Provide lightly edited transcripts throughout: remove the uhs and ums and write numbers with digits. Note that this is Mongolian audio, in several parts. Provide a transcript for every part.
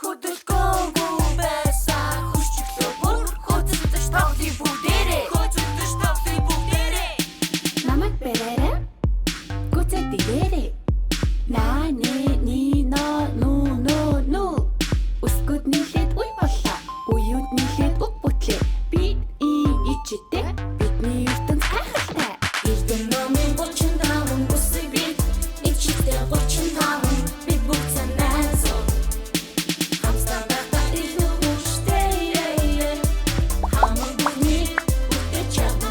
хөдөлгөөнгүй байсан хүчтэй бүр хөдөлж тавлын бүгдээрээ хөдөлж тавлын бүгдээрээ намайг бэрээрээ гүцээ дээрээ наа ни но үсгүүд нийлээд уй боллоо уюуд нийлээд уг бүтлээ би ичтэй бидний ертөнц гайхалтай эрдэн номын 35 үсэг бид ичтэй 35 бид бүгд санаасоо хамстаа байхдаа илүү хүчтэй хамаг бүхний үтэж чадна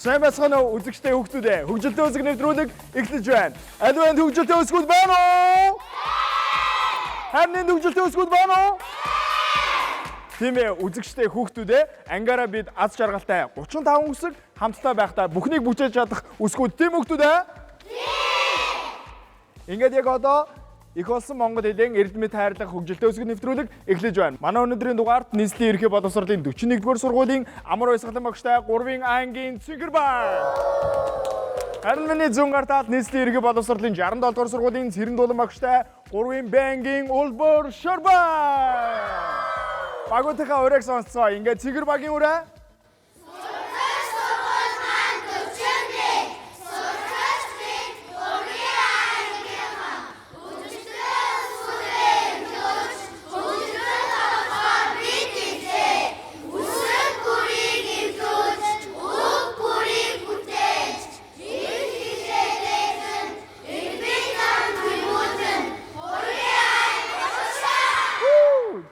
Сайн байцгаана уу үзэгчтэй хүүхдүүдээ. Хөгжилтэй өсөг нэвтрүүлэг эхэлж байна. Аль байна хөгжилтэй өсгүүд байна уу? Харин хөгжилтэй өсгүүд байна уу? Тийм ээ үзэгчтэй хүүхдүүдээ ангаараа бид аз жаргалтай 35 үсэг хамтдаа байхдаа бүхнийг бүжээж чадах өсгүүд тийм хүүхдүүдээ? Тийм. Ингээд яг одоо их болсон Монгол хэлээр эрдэмэд хайрлах хөгжилтэй өсгөл нэвтрүүлэг эхэлж байна. Манай өнөөдрийн дугаарт нийслэлийн ерхий боловсролын 41-р сургуулийн амар баясгалан багштай 3-ын ангийн Цэнгэр байна. Харин миний зүүн гартаад нийслэлийн ерхий боловсролын 67-р сургуулийн Цэрэн дулан багштай 3-ын бангийн Улбор Шорбай. Багуудынхаа ураг сонсцоо. Ингээд Цэнгэр багийн ураа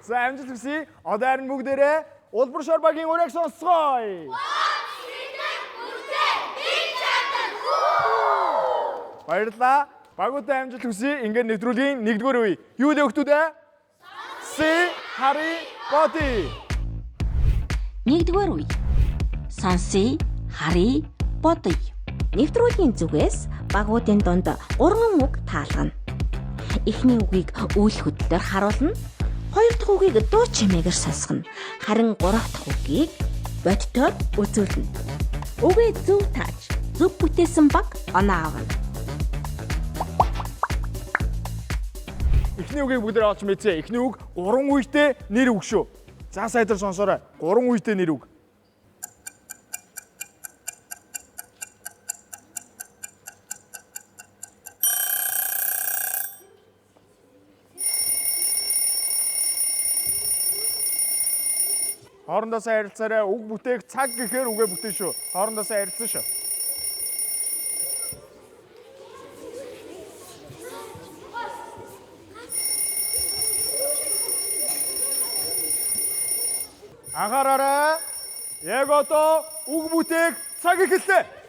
За амжилт хүсье. Одоо харин бүгдээрээ Улбар Шорбагийн ураг сонсцгоё. Баярлалаа. Багуудаа амжилт хүсье. Ингээд нэвтрүүлгийн 1-р үе. Юу вэ хүүхдүүдээ? Си Хари Боти. 1-р үе. Сонсъё, харъя, бодъё. Нэвтрүүлгийн зүгээс багуудын дунд 3 үг таалгана. Эхний үгийг үйл хөдлөлөөр харуулна. 2 дахь үгийг дуу чимээгээр сонсгоно. Харин 3 дахь үгийг бодтоор үзүүлнэ. Үгээ зөв тааж, зөв бүтээсэн баг оноо авна. Эхний үгийг бүгдээ олж мэдсэ. Эхний үг 3 үетэй нэр үг шүү. За сайдар сонсоорой. 3 үетэй нэр үг. Хоорондоо сайн харилцаарай. Үг бүтээх цаг гэхээр үгээ бүтэн шүү. Хоорондоо сайн харилцсан шүү. Анхаараарай. Яг одоо үг бүтээх цаг эхэллээ.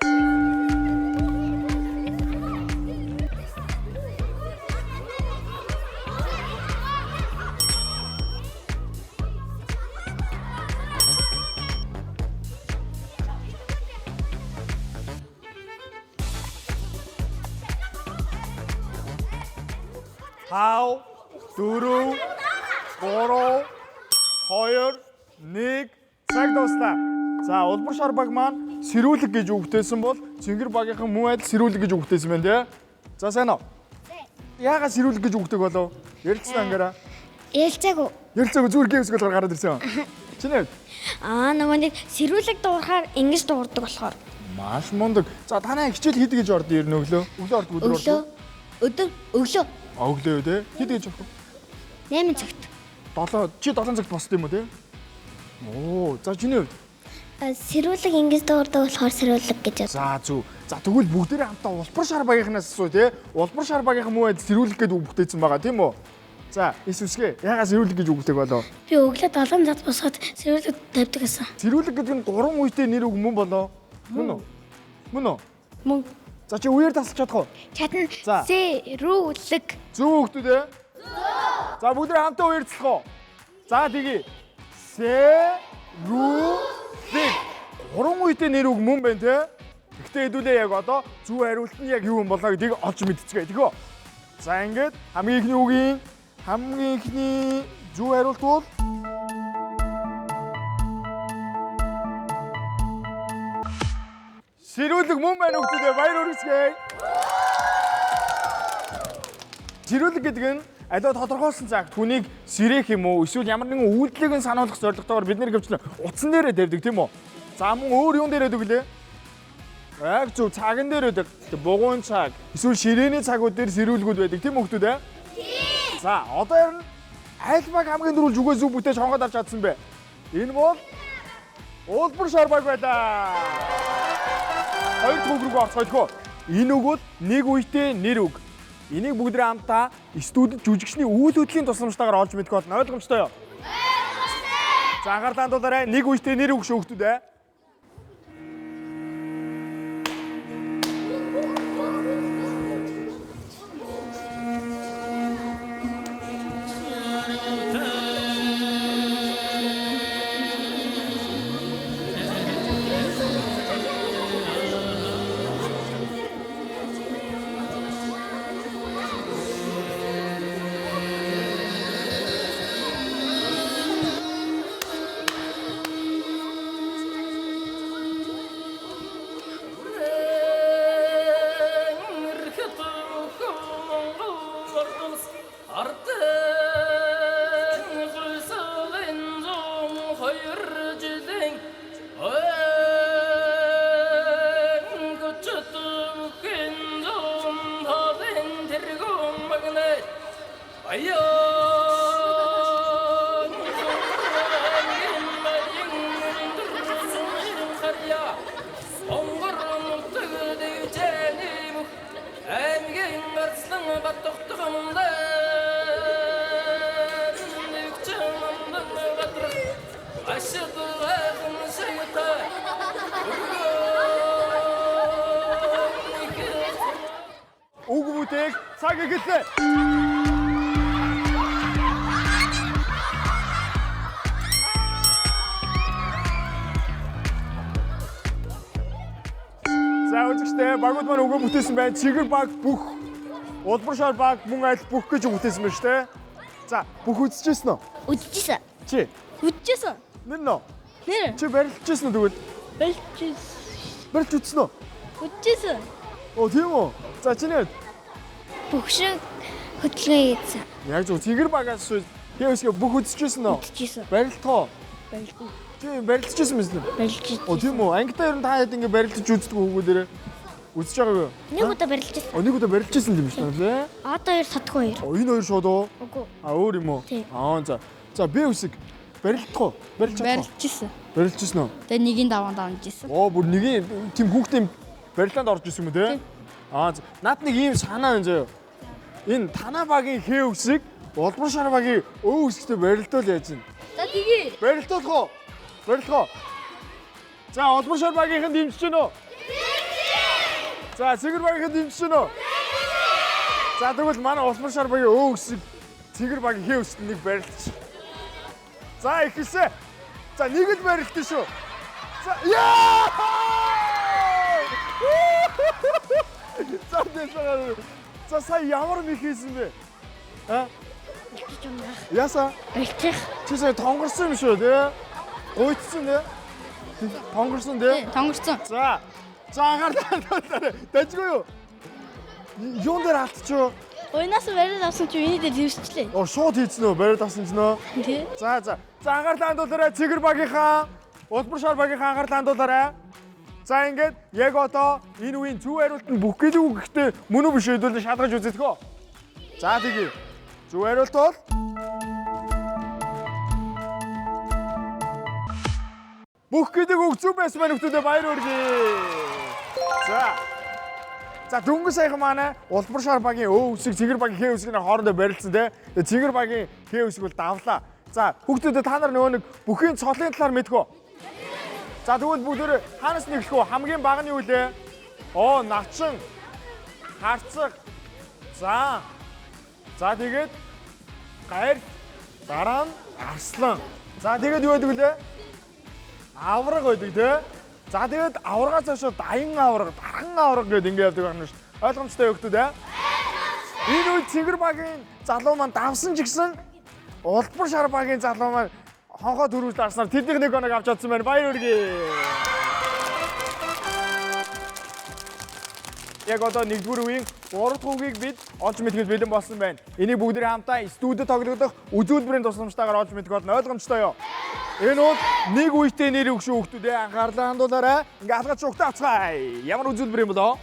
Хау, дөрөв, 3, 2, 1 цаг дуслаа. За Улбар Шорбаг маань сэрүүлэг гэж үгтээсэн бол Цэнгэр багийнхан мөн адил сэрүүлэг гэж үгтээсэн байна тий. За сайн уу? Яагаад сэрүүлэг гэж үгтэг болов? Ярилцсан ангаараа. Ярилцаагүй. Ярилцаагүй зүгээр гэмсгэл гараад ирсэн. Чиний хувьд? Нөгөө нэг сэрүүлэг дуурахаар ингэж дуурдаг болохоор. Маш мундаг. За танаа хичээл хэд гэж орд ирнэ өглөө? Өглөө орд өдөр орд. Өглөө. Өглөө тий. Хэд гэж орох вэ? 8 цагт. 7 цагт босд юм уу тий? Оо, за чиний хувьд? Сэрүүлэг ингэж дуурдаг болохоор сэрүүлэг гэж. За зү. За тэгвэл бүгдээрээ хамтаа Улбар Шорбагийнхнаас асуу тий. Улбар Шорбагийнхан мөн сэрүүлэг гэдэг үг бүтээсэн байгаа тийм үү? За, эсвсгээ. Яагаад сэрүүлэг гэж үг бүтээх болов? Би өглөө 7 цагт босоод сэрүүлэг тавьдаг гэсэн. Сэрүүлэг гэдэг нь 3 үетэй нэр үг мөн болоо? Мөн үү? Мөн үү? Мөн. За чи үеэр тасалж чадах уу? Чадна. За. Сэрүүлэг. Зөв хүүхдүүд ээ. За бүгдээ хамтаа үеэр таслах уу? За тэгье. Сэрүүлэг. Гурван үетэй нэр үг мөн байна те. Гэхдээ хэдүүлээ яг одоо зөв хариулт нь яг юу юм болоо гэдгийг олж мэдчихье тэхөө. За ингээд хамгийн ихний үгийн хамгийн ихний зөв хариулт бол Сэрүүлэг мөн байна хүүхдүүдээ баяр хүргэцгээе. Сэрүүлэг гэдэг нь аливаа тодорхойлсон цаг түүнийг сэрэх юм уу эсвэл ямар нэгэн үйлдэлийг нь сануулгах зорилготойгоор бид нэр гэвчлэн утсан дээрээ тавьдаг тийм үү? За мөн өөр юун дээр өгөлээ? Яг зөв цаган дээр өгдөг. Бугуун цаг, эсвэл ширээний цагууд дээр сэрүүлгүүд байдаг тийм хүүхдүүд ээ? Тийм. За одоо ер нь аль баг хамгийн дөрвөлж үгээс зүг бүтээж хонгод авч чадсан бэ? Энэ бол Улбар шар баг байлаа. Хоёр дахь үг рүү орцгойлгоо. Энэ үг бол нэг үетэй нэр үг. Энийг бүгдээ хамтаа студид жүжигчний үйл хөдлөлийн тусламжтайгаар олж мэдэх болно. Ойлгомжтой юу? За анхаарал хандуулаарай. Нэг үетэй нэр үг шүү хүүхдүүд ээ. Үг бүтээх цаг эхэллээ. За үзэгчтэй багууд маань үгээ бүтээсэн байна. Чигэр баг бүх, улбар шар баг мөн адил бүх гэж бүтээсэн байна шүү дээ. За бүх үзчихсэн үү? Үдчихсэн. Чи Үдчихсэн. нэр нөө? Нэр. Чи барилжчихсэн үү тэгвэл? Бэлчсэн. Барилж үтсэн үү? Үдчихсэн. Оо тийм үү? За чиний Бүх шиг хөдөлгөөн хийсэн. яг зөв чигэр багаас шүү. Яавсгээ бүх үзчихсэн үү? Үдчихсэн. Барилтгаа. Бэлгүй. Чи барилжчихсэн мэт үү? Бэлчсэн. Оо тийм үү? Ангидаа ер нь та хэд ингэ барилж үздэг хүүгүүдэрээ үзэж байгаа юу? Нэг удаа барилжсэн. Нэг удаа барилжчихсэн юм шүү дээ. Одоо хоёр садгүй хоёр. Энэ хоёр шууд уу? Үгүй. Өөр юм уу? Тийм. За. За би үсэг барилдах уу? Барилж чадах уу? Барилжсэн. Барилжчихсэн үү? Тэгээ нэгийн даван жисэн. Оо бүр нэгийн тийм хүүхдийн барилдаанд орж исэн юм үү те? Наад нэг ийм санаа байна заяа. Энэ танаа багийн хээ үсэг улбар шар багийн өө үсэгтэй барилдуул яаж юм? За тэгээ. Барилдуулах уу? Барилдах уу? За улбар шар багийнхан дэмжиж гэнэ үү? За цэгэр багийнхан дэмжиж гэнэ үү? За тэгвэл манай улбар шар багийн өө үсэг цэгэр багийн хээ үсэгт нэг барилдчих. За ихэлсэ. За нэг л барилдсан шүү. За яа! За дэсээ. За сая ямар нэг хийсэн бэ? Яса? Бэлчих. Чи сая тонгорсон юм шүү тий? Гуйцсан тий? Тонгорсон тий? Тонгорсон. За анхаарал дажгүй юу? Юун дээр алдчихв? Уянаас барил авсан чи энэ дээр зэвсчлээ. Шууд хийцэн үү? Бариад авсан ч нөө. Тий. За анхаарал хандуулаарай. Цэгэр багийнхаа, улбар шар багийнхаа анхаарал хандуулаарай. За ингээд яг одоо энэ үеийн зөв хариулт нь бүх гэлүү гэхдээ мөн үү биш хэдүүлэн шалгаж үзэх хөө. За тэгье. Зөв хариулт бол бүх гэлэг үг зөв байсан байна хүмүүстээ баяр хүргэе. За дөнгөж саяхан манай улбар шар багийн өө үсэг, цэгэр багийн хээ үсгийн хоорондоо барилдсан те. Тэгээ цэгэр багийн хээ үсэг бол давлаа. За хүүхдүүдээ та нар нөгөө нэг бүхийн цолын талаар мэдхүү. За тэгвэл бүгдээ хаанаас нэглэх вэ? Хамгийн бага нь юу вэ? Начин, харцаг. За тэгээд гайр, Дараа нь арслан. За тэгээд юу байдаг вүлээ? Авраг байдаг тий. За тэгээд аврагаас хойш даян авраг, дархан авраг гэдэг ингэ явдаг байна шүү дээ. Ойлгомжтой юу хүмүүс? Энэ үед цэгэр багийн залуу маань давсан ч гэсэн улбар шар багийн залуу маань хонхоо төрүүлж дарснаар тэдний нэг оног авч чадсан байна. Баяр хүргэе. Яг одоо 1-р үеийн 3-р үгийг бид олж мэдхэд бэлэн болсон байна. Энийг бүгдээ хамтаа студид тоглох үзүүлбэрийн тусламжтайгаар олж мэдэх болно. Ойлгомжтой юу? Энэ бол нэг үетэй нэр өгшөө хүмүүстээ анхаарлаа хандуулаарай. Ингээ алгаж шугтаа авцгаая. Ямар үзүүлбэр юм болоо?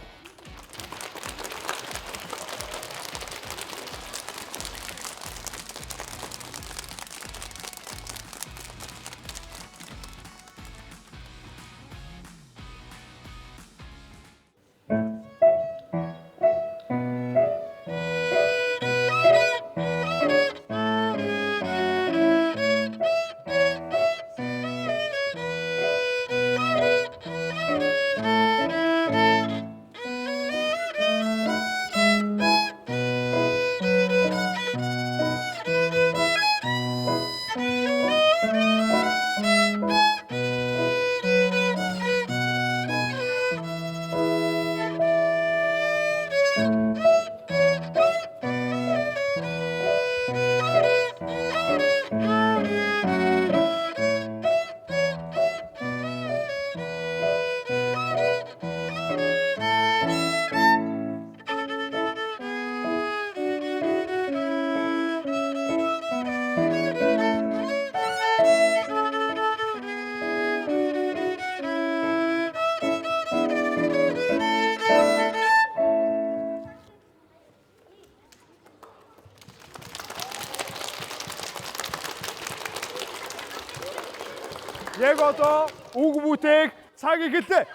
Яг одоо үг бүтээх цаг эхэллээ.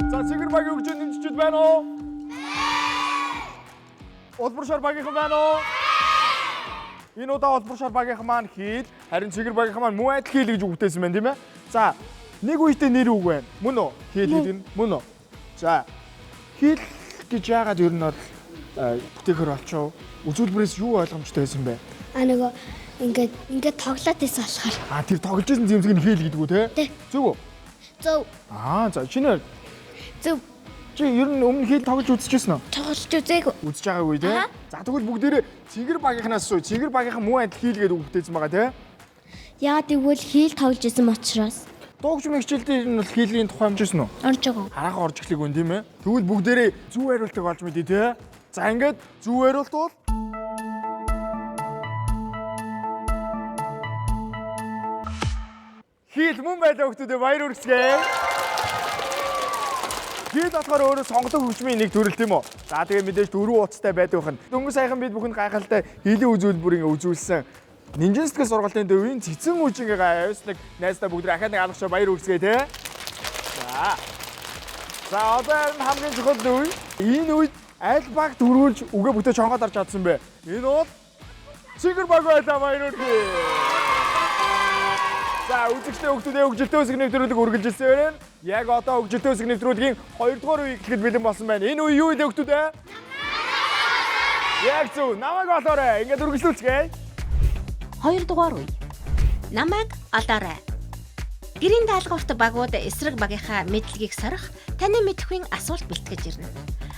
За цэгэр багийн хөгжөөнд нэмчиж байна уу? Улбар шар багийнхан байна уу? Энэ удаа улбар шар багийнхан маань хил, харин цэгэр багийнхан маань муу адил хил гэж үгтээсэн байна тийм ээ. За нэг үетэй нэр үг байна. Мөн үү? Хил гэдэг нь мөн үү? За хил гэж яагаад ер нь бол бүтээгэр олчоо үзүүлбэрээс юу ойлгомжтой байсан бэ? Нөгөө ингээд тоглоод байсан болохоор. Тэр тоглож байсан зэмсэг нь хэл гэдэг үү те? Зөв үү? Зөв. За чиний Зөв. чи ер нь өмнө хэл тоглож үзчихсэн үү? Тоглож үзээгүй. Үзэж байгаагүй те? За тэгвэл бүгдээрээ цэгэр багийнхнаас суу. Цэгэр багийнхан муу адил хэл гэдэг үгтэйсэн байгаа те? Яа тэгвэл хийл тоглож исэн учраас. Дуугч мэгчлэлтэй энэ бол хийлийн тухай хэмжсэн үү? Орж байгаа. Хараахан орж эхлэх үн тийм ээ. Тэгвэл бүгдээрээ зөв хариултыг олж мэдээ те. За ингээд зөв хариулт бол хил мөн байлаа хүмүүстээ баяр хүргэе. Хил болохоор өөрөө сонгодог хөгжмийн нэг төрөл тийм үү? За тэгээ мэдээж дөрвөн утастай байдаг байна. Дөнгөж саяхан бид бүхэн гайхалтай хийлийн үзүүлбэр ингээ үзүүлсэн. Нинжин сэтгэл сургалтын төвийн цэцэн үжингээ гайвс нэг найздаа бүгд ахаад нэг алгачаа баяр хүргэе те. За одоо хамгийн чухал үе. Энэ үед аль баг дөрвөлж үгээ бүтээж хонгоод орж чадсан бэ? Энэ бол цэгэр баг байлаа баяр хүргэе. За үзэгчтэй хүмүүстээ хөгжилтэй үсэг нэвтрүүлэг үргэлжилсэн байна. Яг одоо хөгжилтэй үсэг нэвтрүүлгийн 2-р үеийг эхлэхэд бэлэн болсон байна. Энэ үе юу вэ хүмүүстээ? Яг зөв. Намайг олоорой. Ингээд үргэлжлүүлцгээе. 2-р үе. Намайг олоорой. Гэрийн даалгаварт багууд эсрэг багийнхаа мэдлэгийг сорих, таны мэдхийн асуулт бэлтгэж ирнэ.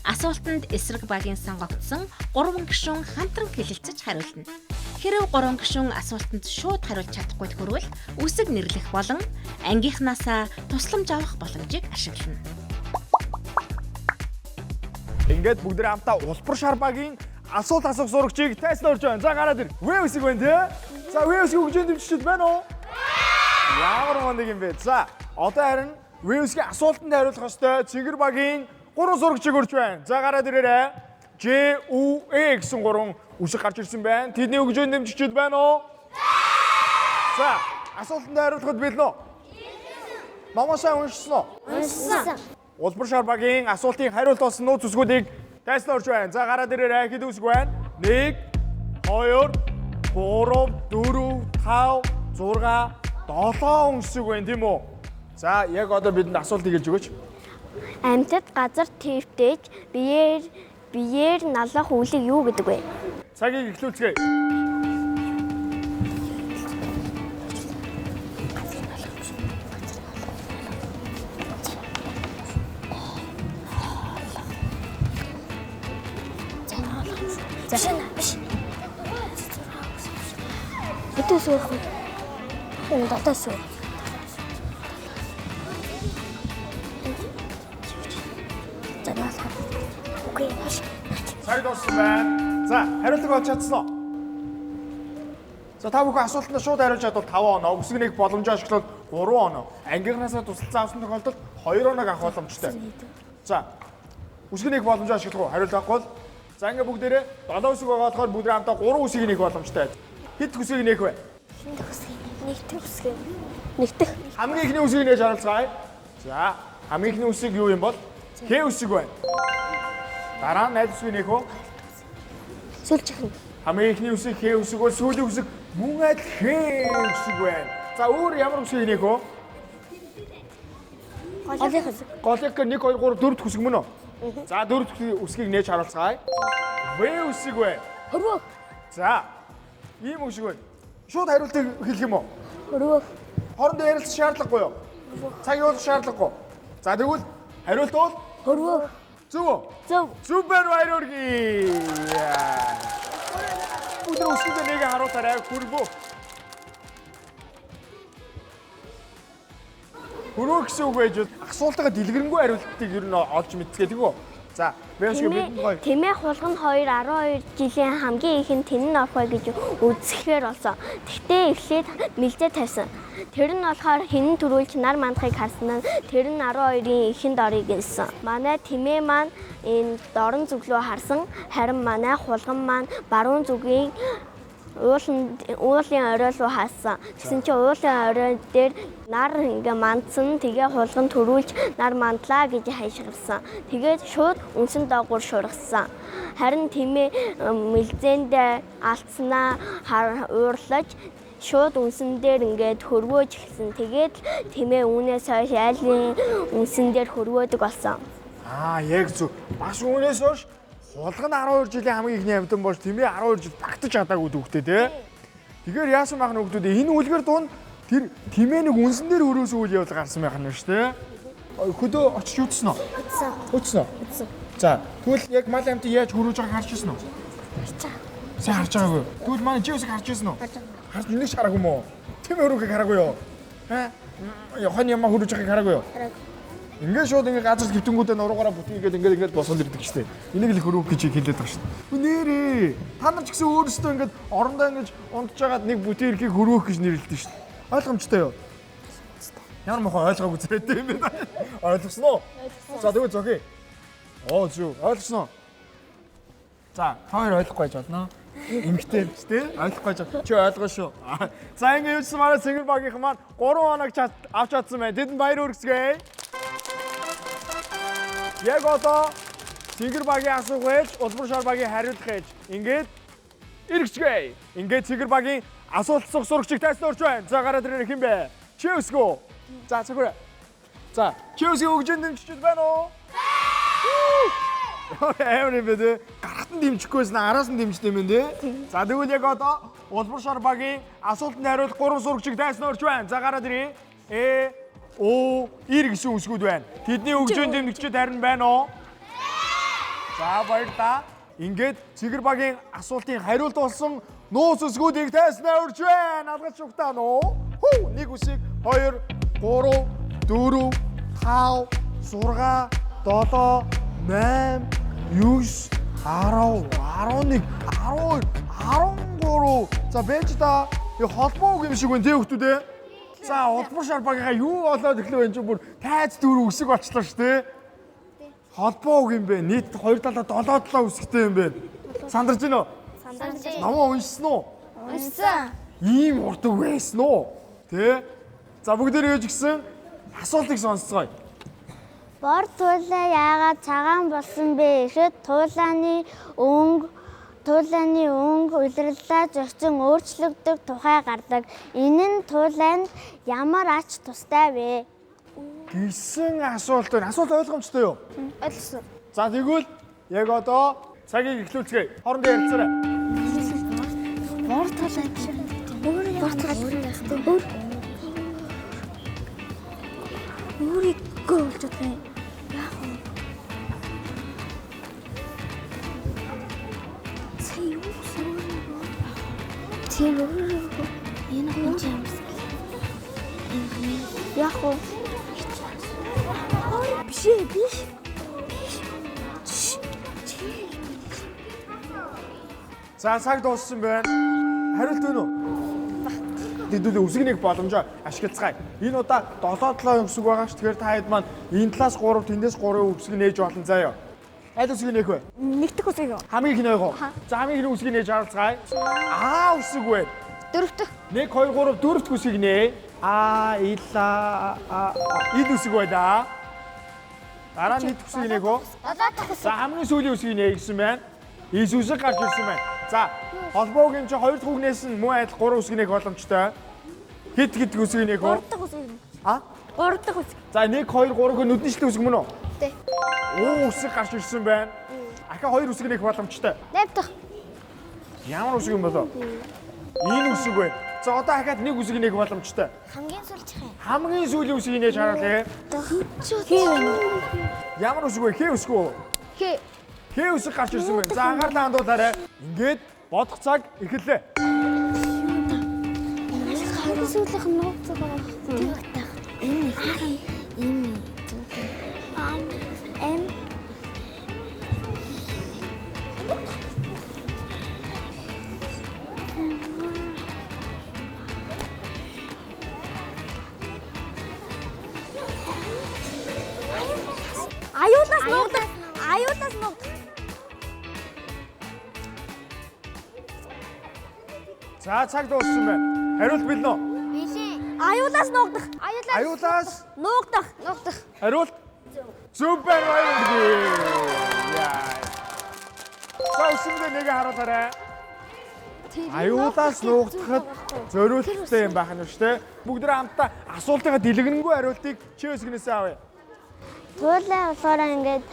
Асуултанд эсрэг багийн сонгогдсон 3 гишүүн хамтран хэлэлцэж хариулна. Хэрэв 3 гишүүн асуултанд шууд хариулж чадахгүй тохиолдол үсэг нэрлэх болон ангийнхнаасаа тусламж авах боломжийг ашиглана. Ингээд бүгд хамтаа улбар шар багийн асуулт асуух сурагчийг тестээр орж байна. За гараад ир. Вэ үсэг байна те. За вэ үсгийн хөгжөөнд дэмжиж байна уу? Ямар мундаг юм бэ? За одоо харин вэ үсгийн асуултанд хариулах ёстой цэгэр багийн 3 сурагчийг урьж байна. За гараад ирээрэй. J-U-E гэсэн 3 үсэг гарч ирсэн байна. Тэдний хөгжөөнд дэмжиж байна уу? За асуултанд хариулахад бэлэн үү? Номоо сайн уншсан уу? Уншсан. Улбар шар багийн асуултын хариулт болсон нууц үсгүүдийг тестээр орж байна. За гараад ирээрэй. Хэд үсэг байна? 1 2 3 4 5 6 7 үсэг байна тийм үү? За, яг одоо бидэнд асуулт хэлж өгөөч. Амьтад газар твтэж биеэр налах үлийг юу гэдэг вэ? Цагийг эхлүүлцгээе. Биш. Өдөө суурах уу? Энэ дотоо суур. Окей, маш. Цаг дууссан байна. За, хариултыг олж чадсан уу? За, та бүхэн асуултанд шууд хариулж чадвал 5 оноо, өсөг нэг боломжоо ашиглаад 3 оноо. Ангийнхнаасаа тусалцсан авсан тохиолдолд 2 оног авах боломжтой. За, өсөг нэг боломжоо ашиглах уу? Хариулт авахгүй бол за, ингээ бүгдээрээ 7 үсэг байгаа болохоор бүгд хамтаа 3 үсгийг нээх боломжтой. Хэд үсгийг нээх вэ? Нэгтэх. Хамгийн ихний үсгийг нээж харилцгаая. За, хамгийн ихний үсэг юу юм бол? Х үсэг байна. Дараа нь найд үсгийг нээх үү? Сүлжих. Хамгийн ихний үсэг Х үсэг бол сүүлийн үсэг мөн адил Х үсэг байна. За, өөр ямар үсгийг нээх үү? Голынх 1 2 3 4 дахь үсэг мөн үү? За, 4 дахь үсгийг нээж харилцгаая. В үсэг байна. Хөрвөө. За, ийм үсэг байна. Шууд хариултыг хэлэх юм уу? Хөрвөө. Хоорондоо ярилцах шаардлагагүй юу? Цаг явуулах шаардлагагүй. За, тэгвэл хариулт бол Хөрвөө. зөв үү? Зөв. Супер баяргий. Бүгд өсгөдөө нэг харуулаарай хөрвөө. Хөрвөө гэсэн үг байж асуултаа дэлгэрэнгүй хариултыг ер нь олж мэдцгээ тэгвүү. За, бэшгэ бидэнд гоё. Тэмээ хулган 2 12 жилийн хамгийн их нь тэн нь орох гэж үзэхээр болсон. Тэгтээ эхлээд мэлзээ тавьсан. Тэр нь болохоор хинэн төрүүлж нар мандахыг харсан нь тэр нь 12-ийн ихэнд орыг гэсэн. Манай тэмээ маань энэ дорн зүг рүү харсан. Харин манай хулган маань баруун зүгийн уулын орой руу хаасан. Тэгсэн чинь уулын орой дээр нар ингээ мандсан. Тэгээ хулган төрүүлж нар мандлаа гэж хайшгирсан. Тэгээд шууд үнсэн доогуур шургасан. Харин тэмээ мэлзээндээ алдснаа уурлаж шууд үнсэн дээр ингээд хөрвөөж эхэлсэн. Тэгээд тэмээ үүнээс хойш айлын үнсэн дээр хөрвөөдөг болсон. Яг зөв. Маш үүнээс хойш хулган 12 жилийн хамгийн ихний амьтан болж тэмээ 12 жил багтаж чадаагүй дүүхтэй тий. Тэгэхээр яасан байх нь хүүхдүүд энэ үлгэр дунд тэр тэмээ нэг үнсэн дээр өрөөс үйл явдал гарсан байх нь шүү дээ. Хөдөө очиж үзсэн үү? Үзсэн. За, тэгвэл яг мал амьтан яаж хөрөөж байгааг харж ирсэн үү? Сайн харж байгаагүй. Тэгвэл манай чи үсэг харж ирсэн үү? Харж нэг ч хараагүй мó. Тэмээ өрөөхийг хараагүй юу? Яхан ямаа хөрөөж байгааг хараагүй юу? Ингээд шууд ингээд газар гівтэнгүүдээ нуруугаараа бүтээгээд ингээд босоод ирдэг штеп. Энийг л хөрөөх гэж хэлээд байгаа штеп. Нэрээ. Та нар ч гэсэн өөрсдөө ингээд орондоо ингээд унтж байгаад нэг бүтээ ирэхийг хөрөөх гэж нэрлэдэг штеп. Ойлгомжтой юу? Ямар мохоо ойлгоогүй зэрэгтэй юм бэ? Ойлгосноо? За тэгвэл зохий. Зөв. Ойлгосноо? За, хоёр ойлгохгүй байж болно. Эмгтэй ч тий ойлгохгүй жаа. Чи ойлгоо шүү. За ингээд юусэн манай Цэнгэр багийнхан маань 3 хоног авч чадсан байна. Тэдэнд баяр хүргэцгээе. Яг одоо Цэнгэр багийн асуух байж, Улбар шар багийн хариулах байж. Ингээд эргэцгээе. Ингээд Цэнгэр багийн асуулт асуух сурагчийг тайсан орж байна. За гараад ирэх юм бэ? Чи өсгөө. За цэвэр. За, чи өсгөө өгжин дэмжиж байна уу? Эвэр бэдэ гарахтан дэмжихгүйсэн араас нь дэмждэг юм дээ. За тэгвэл яг одоо Улбар шар багийн асуултанд хариулах 3 сурагчийг тайсан орж байна. За гараад ирээ. Ир гэсэн үсгүүд байна. Тэдний өгжин дэмжигчид харин байна уу? За баярлалаа. Ингээд Цэнгэр багийн асуултын хариулт болсон нууц үсгүүдийг тайснаа урьж байна. Алгач шугтаа нуу. Нэг үсэг 2 3 4 5 6 7 8 9 10 11 12 13. За бэж та холбоо юм шиг байна тий хүмүүс дээ. За Улбар шар багийнхаа юу болоод эхлэв энэ ч бүр тайз дөрөв үсэг болчлоо шүү дээ. Холбоо үг юм бэ. Нийт 2 талаа 7 үсэгтэй юм бэ. Сандарч гинөө? Сандарч. Намаа уншсан уу? Уншсан. Ийм урт үг байсан уу? Тэ? За бүгдээ яаж гисэн асуултыг сонсцгоё. Бор туйлаа яагаад цагаан болсон бэ? Ихэд туйлааны өнгө улирлаа зөрчин өөрчлөгдөх тухай гардаг. Энэ нь туйлаанд ямар ач тустай вэ? гэсэн асуулт байна. Асуулт ойлгомжтой юу? Ойлгосон. За тэгвэл яг одоо цагийг эхлүүлцгээе. Хоорондоо ярилцаарай. Бор талаад шиг. Өөрийгөө болж байна. Яг уу. Тийм өөрийгөө энэ хүн юм. Яг уу. Биш. За цаг дууссан байна. Хариулт өгнө үү? Хэдүүлээ үсгнийг боломжоо ашиглацгаая. Энэ удаа 7-7 үсэг байгаа ш. Тэгэхээр та хэд маань энэ талаас 3, тэндээс 3 үсэг нээж болно заяа. Аль үсгийг нээх вэ? Нэгдэх үсэг юу? Хамгийн их нээх үү? За хамгийн их үсгийг нээж харалцгаая. Аа үсэг вэ? Дөрөвдөх. 1 2 3 4 үсгийг нээ. Ид үсэг байна. Дараа нь ид үсгийг нээх үү? За хамгийн сүүлийн үсгийг нээ гэсэн байна. Ис үсэг гарч ирсэн байна. За холбоогийн чи 2 дахь үгнээс нь мөн адил 3 үсгийг нээх боломжтой. Хит үсгийг нээх үү? 3 дахь үсэг. 3 дахь үсэг. За 1 2 3-г нүдний шилэн үсэг мөн үү? Тий. Оо үсэг гарч ирсэн байна. Ахаа 2 үсэг нээх боломжтой. 8 дахь. Ямар үсэг юм болоо? Энэ үсэг байна. За одоо ахаад 1 үсэг нээх боломжтой. Хамгийн сүүлчх юм. Хамгийн сүүлийн үсгийг нээж хараалаа. Хээ байна. Ямар үсэг вэ? Хээ үсэг үү? Хээ. Хээ үсэг гарч ирсэн байна. За анхаарлаа хандуулаарай. Ингээд бодох цаг эхэллээ. Хамгийн сүүлийнх нь нууц байгаа. Тийм байх. Энэ хаан энэ. Аюулаас нууц. За цаг дууссан байна. Хариулт билнэ үү? Билээ. Аюулаас нуугдах. Аюулаас Нуугдах. хариулт супер баярлалаа. За үсэндээ нэг харуулаарай. Аюулаас нуугдахад зориулттай юм байх нь шүү дээ. Бүгд хамтдаа асуултынхаа дэлгэнэнгүй хариултыг чи өсгнээсээ авъя. Туйлаа болохоор ингээд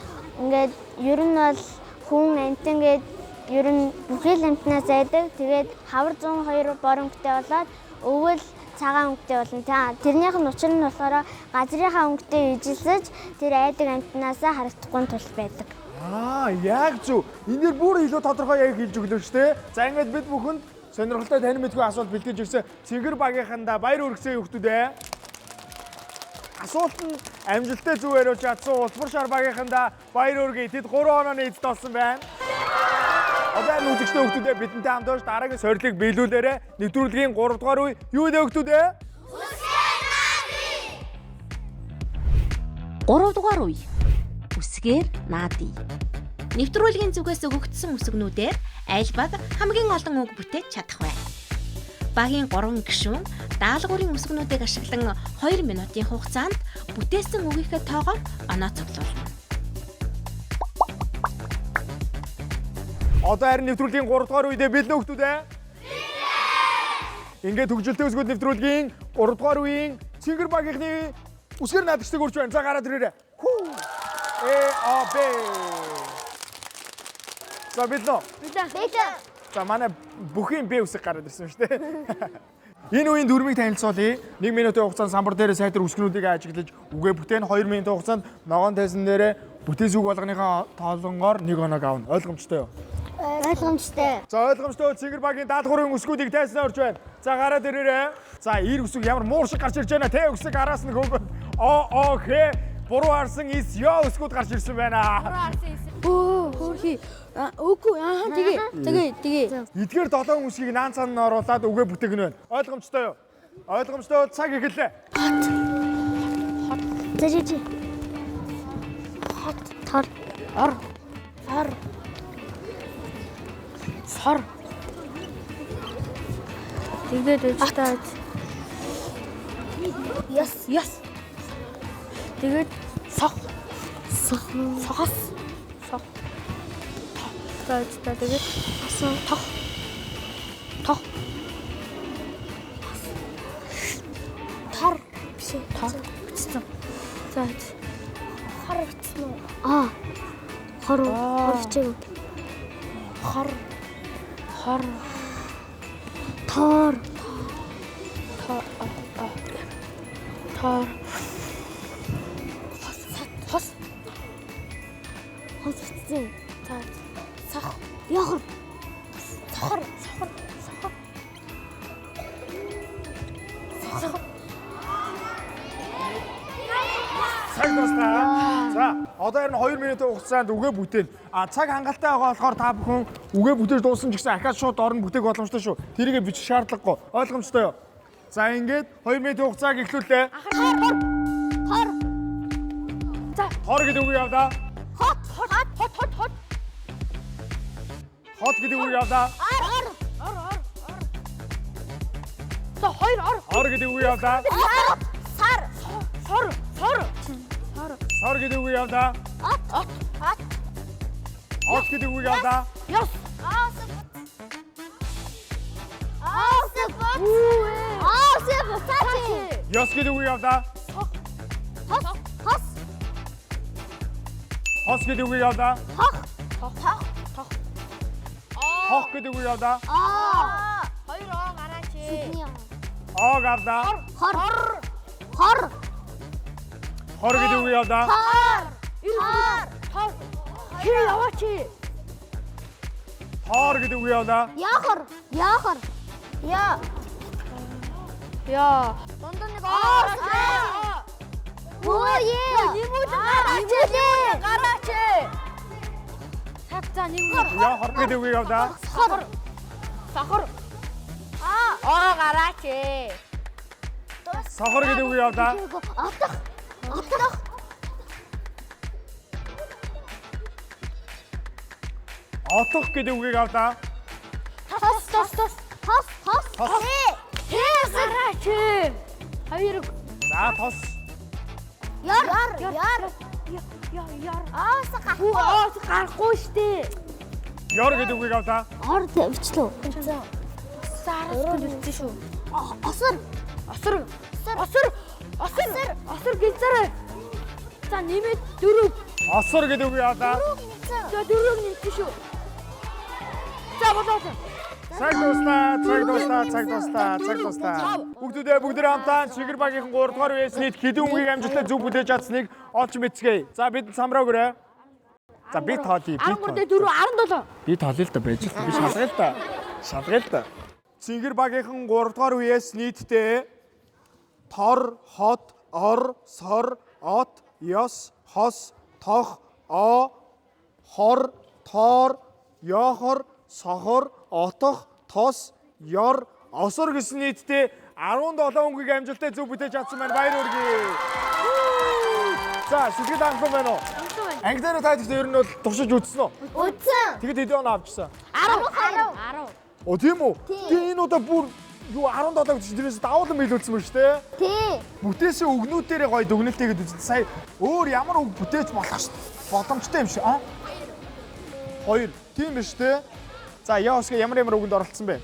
ер нь бол хүн амтан гээд ер нь бүхэл амтнаас айдаг. Тэгээд хавар 102 бор өнгөтэй болоод өвөл цагаан өнгөтэй болно. Тэрнийх нь учир нь болохоор газрынхаа өнгөтэй ижилсэж тэр айдаг амтнаас харагдахгүй тул байдаг. Яг зөв. Энд бүр илүү тодорхой яг хэлж өглөө шүү дээ. За ингээд бид бүхэнд сонирхолтой тань мэдгүй асуулт бэлтгэж өгсөн Цэнгэр багийнхандаа баяр хүргэсэн хүүхдүүдээ. Асуулт нь амжилттай зөв хариулж чадсан Улсбар шар багийнхандаа баяр хүргэе. Тэд 3 онооны эзэд болсон байна. Одоо энэ үзэгчтэй хүүхдүүдээ бидэнтэй хамт болж дараагийн сорилыг биелүүлээрэ. Нэвтрүүлгийн 3 дугаар үе юу вэ хүүхдүүдээ? 3 дугаар үе. Үсгээр наадъя. Нэвтрүүлгийн зүгээс өгөгдсөн үсгнүүдээр аль баг хамгийн олон үг бүтээж чадах вэ? Багийн 3 гишүүн даалгаврын үсгнүүдийг ашиглан 2 минутын хугацаанд бүтээсэн үгийнхээ тоогоор оноо цуглуулна. Одоо харин нэвтрүүлгийн 3 дугаар үедээ бэлэн хүүхдүүдээ. Ингээд хөгжилтэй үсгүүд нэвтрүүлгийн 3 дугаар үеийн Цэнгэр багийнхны үсгээр наадагчдыг урьж байна. За гараад ирээрэй. За бэлэн. За манай бүхэн Б үсэг гараад ирсэн шүү дээ. Энэ үеийн дүрмийг танилцуулъя. 1 минутын хугацаанд самбар дээр сайтар үсгнүүдийг ажиглаж үгээ бүтээн 2 минутын хугацаанд ногоон тайсан дээрээ бүтээс үг болгоныхоо тоолонгоор 1 оног авна. Ойлгомжтой юу? Ойлгомжтой. За ойлгомжтой Цэнгэр багийн даалгаврын үсгүүдийг тайснаа урьж байна. За гараад ирээрэй. За ир үсэг ямар муур шиг гарч ирж байна. Тэ үсэг араас нь хөөгөөд хэ буруу харсан ис ёо үсгүүд гарч ирсэн байна. Хөөрхий. Үгүй тэгээ. Эдгээр 7 үсгийг наан цаан нь оруулаад үгээ бүтээгнэ байна. Ойлгомжтой юу? Ойлгомжтой бол цаг эхэллээ. Зэжи. Тор. Сар. Тэгээд өвчтэй. Яс. Тэгээд Сог. согос. Тэгээд Тог. тор. Тог. Бичсэн. За. Хор утсан уу? Хор хичээг. Хор. Тор. Хос утсан. За. Сах. Яхор. Сахар. Цаг дуслаа. За, одоо ер нь 2 минутын хугацаанд үгээ бүтээн. Цаг хангалттай байгаа болохоор та бүхэн үгээ бүтээж дууссан ч гэсэн ахаад шууд орон бүтээх боломжтой шүү. Тэрийгэ бичих шаардлагагүй. Ойлгомжтой юу? За, ингээд 2 минутын хугацааг эхлүүлээ. Хор. За. Хор гэдэг үг явдаа. Хот. Хот гэдэг үг явдаа. Ор. За, хоёр ор. Хор гэдэг үг явдаа. Сар. Сор гэдэг үг явдаа. От. Хот гэдэг үг явдаа. Яс. Асып. Ёс гэдэг үг явдаа. Хос. Хос гэдэг үг явдаа. Хох. Хох гэдэг үг явдаа. Хоёр оо гараач. Оо гардаа. Хор. Хор гэдэг үг явдаа. Хор. Чи яваач. Хор гэдэг үг явдаа. Яхор. Яа. Дунд нэг гараач. Цагтаа нэг Яа хор гэдэг үг явдаа. Сахар. Аа гараач. Сахар гэдэг үг явдаа. Атах. Отох гэдэг үгийг явдаа. Тос. Гараач. Хоёр. За тос. Яр. Аас гарахгүй штэ. Ёр гэдэг үгийг явдаа. Ор дэвчлөө. Сард үлдсэн шүү. Осор гэлцээрэй. За нэмээд 4. Осор гэдэг үг явдаа. За 4-ийг нэмсэн шүү. За болоо. Цаг дуслаа. Бүгдээ хамтаа Чигэр багийн 3 дугаар үеэсний хэдэн үгийг амжилттай зөв бүтээж чадсныг олж мэдцгээе. За бид самраа гөрөө. За би тоолъё. 13 4 17. Би тоолъё л да байж л. Би шалгая л да. Чигэр багийн 3 дугаар үеэс нийтдээ тор, хот, ор, сор, от, ёс, хос, тох, хор, тоор, ёхор, сохор, отох, тос, ёр, осор гэсэн нийтдээ 17 үгийг амжилттай зөв бүтээж чадсан байна. Баяр хүргэе. За, сэтгэл хангасан байна уу? Анги дээр та гэхдээ ер нь бол туршиж үзсэн үү? Үзсэн. Тэгэд хэдэн оноо авчихсан? 10. Оо тийм үү? Тэгээ энэ удаа бүр юу 17 гэж тэрээс давуулан биелүүлсэн байна шүү дээ. Тий. Бүтээсэн өгнүүд дээрээ гоё дүгнэлтэйгээд үзсэн. Сая өөр ямар үг бүтээж болох ш. Боломжтой юм шиг. 2. Тийм биш үү? За, яосг ямар үгэнд оролцсон бэ?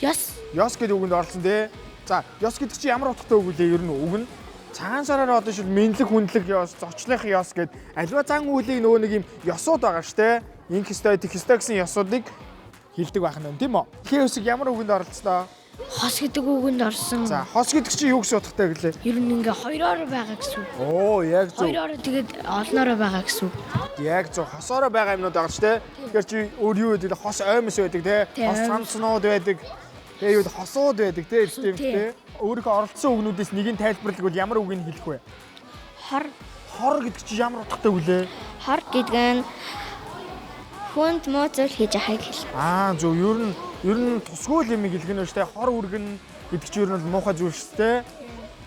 Яс. Ёс гэдэг үгэнд оролцсон дээ. За, ёс гэдэг чинь ямар утгатай үг вэ? Ер нь үг нь цаанасаараа одоо шил мэдлэг хүндлэг ёс, зочлох ёс гэд аливаа зан үйлийг нөгөө нэг юм ёсууд байгаа штэ. Инх ёстой, тех ёстой гэсэн ёсуудыг хэлдэг байх нь тийм үү? Тэгэхээр ёсыг ямар үгэнд оролцсон? Хос гэдэг үгэнд орсон. За, хос гэдэг чинь юу гэсэн утгатай гэлээ? Ер нь ингээ хоёроор байгаа гэсэн үг. Оо, яг зөв. Хоёроор тэгээд олноороо байгаа гэсэн үг. Яг зөв. Хосоороо байгаа юмнууд байгаа ч тийм. Тэгэхээр чи өөр юу гэдэг хос оймс байдаг тийм. Хос цамцнууд байдаг. Тэгээ юу хосууд байдаг тийм. Өөрийнхөө оролцсон үгнүүдээс нэгийг тайлбарлавал ямар үгийг хэлэх вэ? Хор гэдэг чинь ямар утгатай үг лээ? Хор гэдэг нь хүнд муу зүйл хийж байгааг хэл. Зөв. Ер нь тусгүй юм хэлэх нь шүү дээ. Хор үргэн гэдэг чинь ер нь муухай зүйл шүү дээ.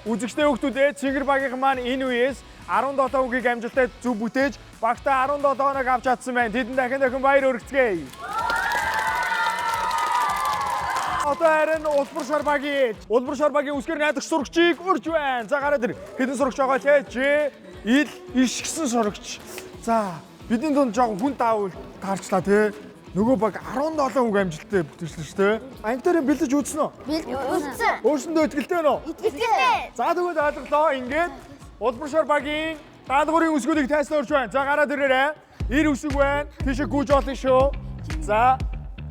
Үзэгчтэй хүүхдүүдээ Чигэр багийн маань энэ үеэс 17 үгийг амжилттай зөв бүтээж багтаа 17 оног авч чадсан байна. Тэдэнд дахин баяр хүргэцгээе. Одоо харин Улбар шар багийн үсгээр найдах сурагчийг урьж байна. За гараад ир. Хэдэн сурагч байгаа те? Ж, ил, иш гэсэн сурагч. За бидний дунд жоохон хүн даавал таарчлаа те. Нөгөө баг 17 үг амжилттай бүтээсэн шүү дээ. Ангитарын бэлдэж үзсэн үү? Үзсэн. Өөрсөндөө итгэлтэй байна уу? Итгэлтэй. За тэгвэл ойлголоо. Ингээд улбаршаар багийн даалгаврын үсгүүдийг тайсан орж байна. За гараад ирээрэй. Ир үсэг байна. Тийшээ гүйж болно шүү. За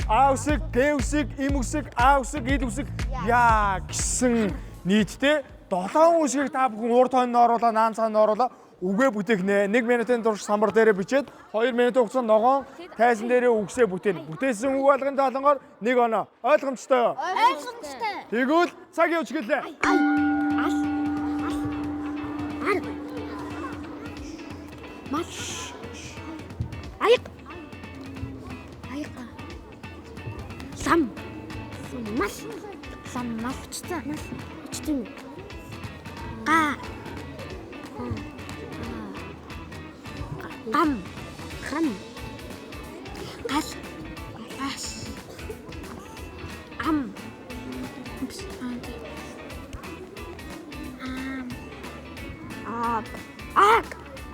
А үсэг, Г үсэг, Им үсэг, А үсэг, Ид үсэг яа гэсэн нийтдээ 7 үсгийг та бүхэн урд хойно оруулаа, наан цаана оруулаа. Үгээ бүтээх нэ. 1 минутын турш самбар дээрээ бичээд 2 минутын хугацаанд ногоон тайзан дээрээ үгсээ бүтээнэ. Бүтээсэн үг болгоны талангаар 1 оноо. Ойлгомжтой юу? Ойлгомжтой. Тэгвэл цаг явж гэлээ.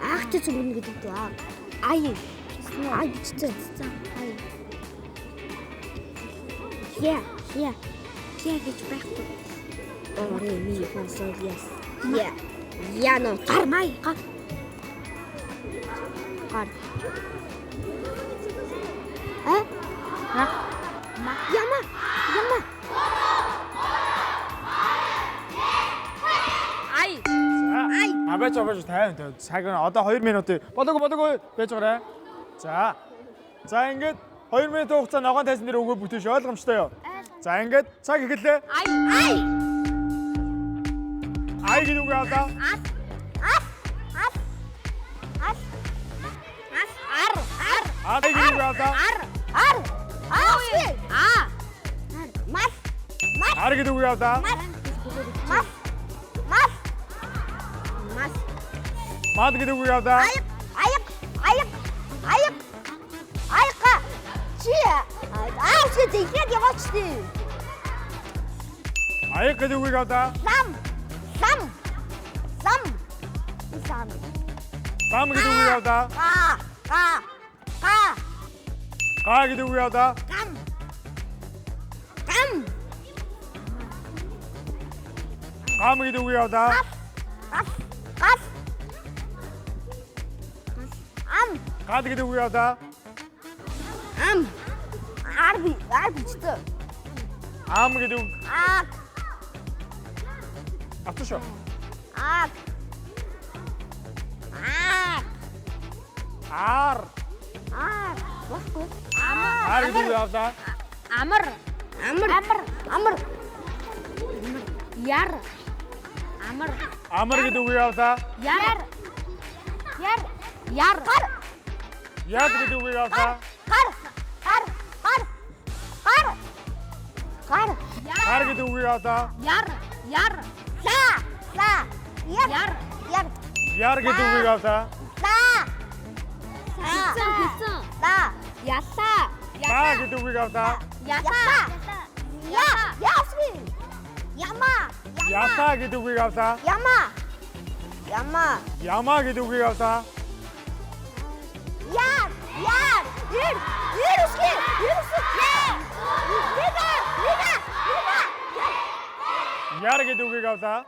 Агт зүгнэ гэдэг дээ. Ай бичсэн. Я гэж байхгүй. Орой ми фансоо яс. Яно гармай. Гар. Яма. Абаач тайван. Цаг нь одоо 2 минут. Болоогүй байж гараа. За ингээд 2 минутын хугацаанд ногоон тайзан дээр өгөө бүтээш ойлгомжтой юу? За ингээд цаг эхэллээ. Ай гэдэг үг яа? Ар гэдэг үг яа? Ар гэдэг үг яа? Мад гэдэг үг яа? Аяг гэдэг үг яа? Сам гэдэг үг яа? Га гэдэг үг яа? Гам гэдэг үг яа? Гад гэдэг үг яа? Ам гэдэг үг. Автошо. Ар. Ар гэдэг үг яа? Амар. Яр. Амар гэдэг үг яа? Яр. Яг гэдэг үг яа? Гар гэдэг үг яа? Яр гэдэг үг яа? Га гэдэг үг яа? Яса гэдэг үг яа? Яма гэдэг үг яа? Яр гэдэг үг яа?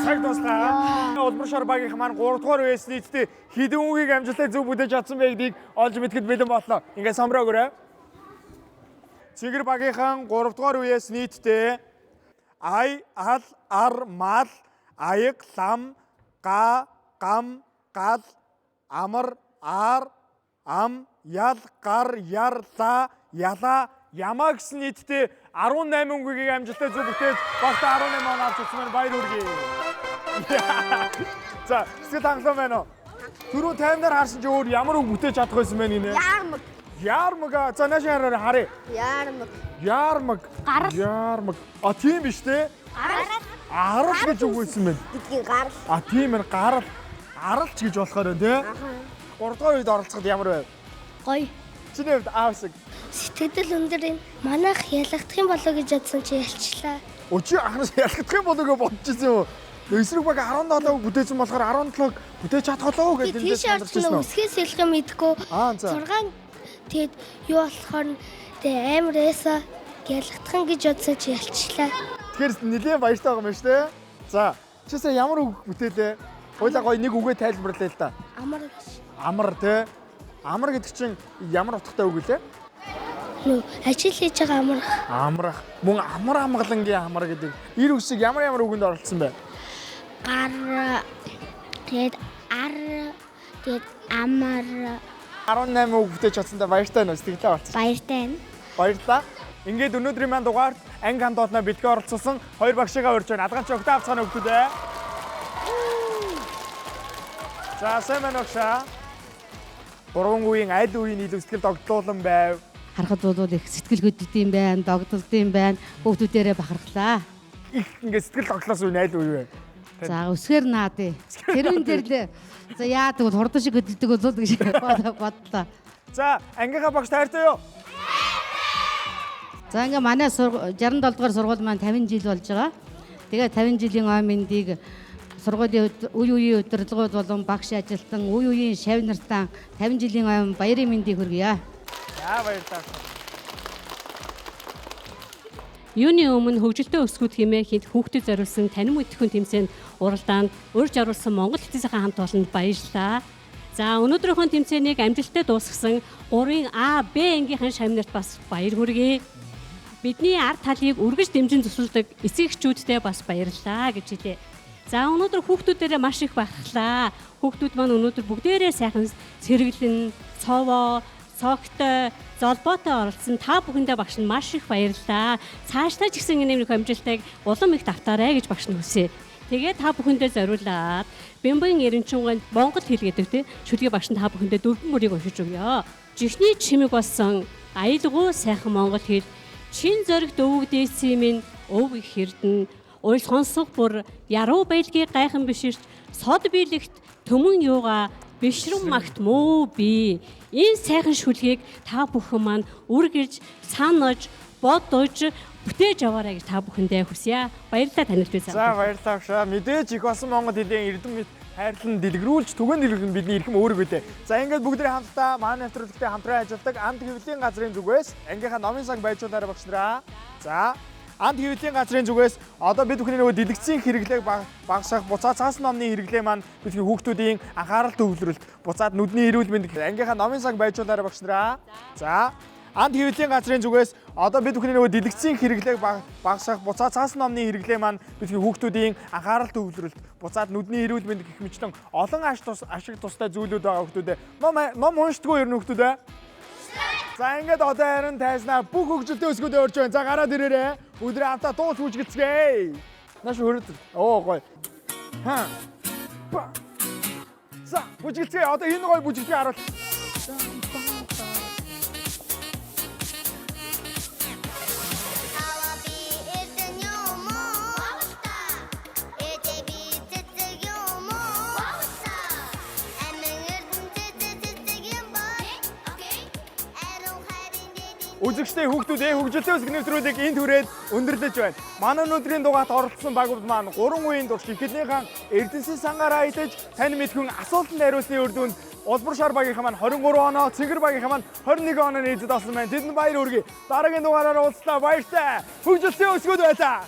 Цаг дуслаа. Улбаршаар багийнх маань 3 дугаар үеэс нийтдээ хэдэн үгийг амжилттай зөв бүтээж чадсан бэ гэдгийг олж мэдэхэд бэлэн боллоо. Ингээ самраа өгөөрэй. Цэгэр багийнхан 3 дугаар үеэс нийтдээ ай, ал, ар, мал, аяг, лам, га, гам, гал, амар, ар, ам, ял, гар, яр, ла, яла, яма гэсэн нийтдээ 18 үгийг амжилттай зөв бүтээж багтаа 18 он авч ирсэн байна. Баяр хүргэе. За, хэсэг танхлаа байна уу? Түрүү таймдаар харсан чи өөр ямар үг бүтээж чадах байсан бэ гинэ? Ярмаг. За нааш харъя. Ярмаг. Ярмаг. А тийм биш те? Арал гэж үг байсан байна. А тийм ээ, гарал. Аралч гэж болохоор байна те? 3 дугаар үед оролцоход ямар байв? Гоё. Чиний хувьд аавсаг. Сэтгэл өндөр энэ манайх ялагдах юм болоо гэж ядсан чи ялчлаа. Өчиг анхнаас ялагдах юм болоо гэж бодож ирсэн юм. Эсрэг баг 17-г бүтээсэн болохоор 17-г бүтээж чадхолоо гэж тийш орчихно. Үсгээс хэлэх юм идэхгүй. 6 Тэгэд юу болохоор амар эсэ ялгдах гэж бодсож ялчлаа. Тэгэхээр нэлээд баяртай байгаа юм шүү дээ. За, чисээ ямар үг бүтээлээ? Хойлоо гоё нэг үгээ тайлбарлая л да. Амар Амар тий. Амар гэдэг чинь ямар утгатай үг лээ? нөө ажил хийж байгаа амар Амрах. Мөн амар амгалангийн амар гэдэг. Ир үсэг ямар үгэнд оролцсон бэ? гар тэгэд ар тэгэд амар 18 үг бүтээж чадсандаа баяртай байна уу? Сэтгэлээ болцсон. баяртай байна. Баярлалаа. Ингээд өнөөдрийн маань дугаарт анги хамтдаа бэлтгэн оролцсон 2 багшигаа урьж байна. Адгаанч Октав цаана өгдөө. За, сайн байна уу? Гурван үеийн аль үеийн илүү сэтгэл догтлуулан байв. Харахад бол их сэтгэл хөдлөлтийн байна, догдолтын байна. Хүүхдүүдээрээ бахархлаа. Их ингээд сэтгэл догтлоос үе аль үе вэ? За өсгөр наадыг. Тэрүүн дээр л за яадаг бол хурдан шиг хөдөлдөг болоо гэж бодлоо. За, ангийнхаа багш таартай юу? За ингээ манай 67 дугаар сургууль маань 50 жил болж байгаа. Тэгээ 50 жилийн ой мэндийг сургуулийн үе үеийн удирдлагууд болон багш ажилтан, үе үеийн шавь нартаа 50 жилийн ой баярын мэндийг хүргье. За, баярлалаа. Юуны өмнө хөгжилтэй өсгүүд хэмээх хэд хүүхдэд зориулсан танин мэдрэхүйн тэмцээнд уралдаанд урьж оруулсан Монгол Хэдийн хамт олонд баярлалаа. За өнөөдрийнхөө тэмцээнийг амжилттай дуусгасан 3-ын А, Б ангийнхан шавнарт бас баяр хүргэе. Бидний ард талыг үргэж дэмжин тусалдаг эцэг эхчүүдтэй бас баярлалаа гэж хэлээ. За өнөөдөр хүүхдүүдээрээ маш их бахархлаа. Хүүхдүүд маань өнөөдөр бүгдээрээ сайхан сэргэлэн, цовоо, цогтой, золбоотой оролцсон та бүхэндээ багш нь маш их баярлалаа. Цаашдаа ч гэсэн энэ амжилтыг улам их давтаарай гэж багш нь хүсье. Тэгээд та бүхэндээ зориулаад Бямбын эренчингонд Монгол хэл гэдэг шүлгийн багш нь та бүхэндээ 4 мөрийг уншиж өгье. Жихний чимэг болсон аялагуу сайхан монгол хэл чин зоригт өвөг дээсийн минь өв их хэрдэн уйл сонсох бүр яруу байлгийг гайхан биширч сод биелэгт төмөн юугаа бишрэн магт муу би энэ сайхан шүлгийг та бүхэн маань үргэлж санаж бодож бүтээж аваарай гэж та бүхэндээ хүсье. Баярлалаа танилт бий. За, баярлалаа багш. Мэдээж их болсон Монгол хэлний эрдэм хайрлан дэлгэрүүлж түгээн дэлгэрэх нь бидний эрхэм өөрөг үдэ. За, ингээд бүгдээ хамтдаа маань нэвтрүүлэгтээ хамтран ажилладаг Амт хэвлэлийн газрын зүгээс ангийнхаа номын сан байжуулаарай багш нараа. За, Амт хэвлэлийн газрын зүгээс одоо бид бүхний нөгөө дэлгэцийн хэрэглээг багасгах, буцаад цаас номны хэрэглээ маань бидний хүүхдүүдийн анхаарал төвлөрөлт, буцаад нүдний эрүүл мэнд ангийнхаа номын сан байжуулаарай багш нараа. За, Амт хэвлэлийн газрын зүгээс одоо бид бүхний нөгөө дэлгэцийн хэрэглээг багасгах, буцаад цаас номны хэрэглээ маань бидний хүүхдүүдийн анхаарал төвлөрөлт, буцаад нүдний эрүүл мэнд гэх мэтлэн олон ашиг тустай зүйлүүд байгаа хүүхдүүдээ. Ном уншдаггүй ер нь хүүхдүүдээ. За, ингээд одоо харин тайзнаа бүх хөгжилтэй өсгүүдээ өрж байна. За, гараад ирээрээ. Бүгдээ хамтаа дууч бүжгэцгээе. Наш хөрөд. Оо гоё. Ха. За, бүжгэцгээе. Одоо энэ гоё бүжгэлтийг харуул. Үзэгчтэй хүүхдүүд хөгжилтэй өсгөх нэвтрүүлэг энд хүрээд өндөрлөж байна. Манай өнөөдрийн дугаарт оролцсон багууд маань 3 үеийн турш ихэнхийнхэн Эрдэнэсийн сангаараа идэж тань мэдхүн асуултанд хариулсны үр дүнд Улбар шар багийнхаа маань 23 оноо, Цэнгэр багийнхаа маань 21 оноо нийцэд олсон байна. Тэдэнд баяр хүргэе. Дараагийн дугаараар уулзлаа. Баяртай. Хөгжилтэй өсгөөд байлаа.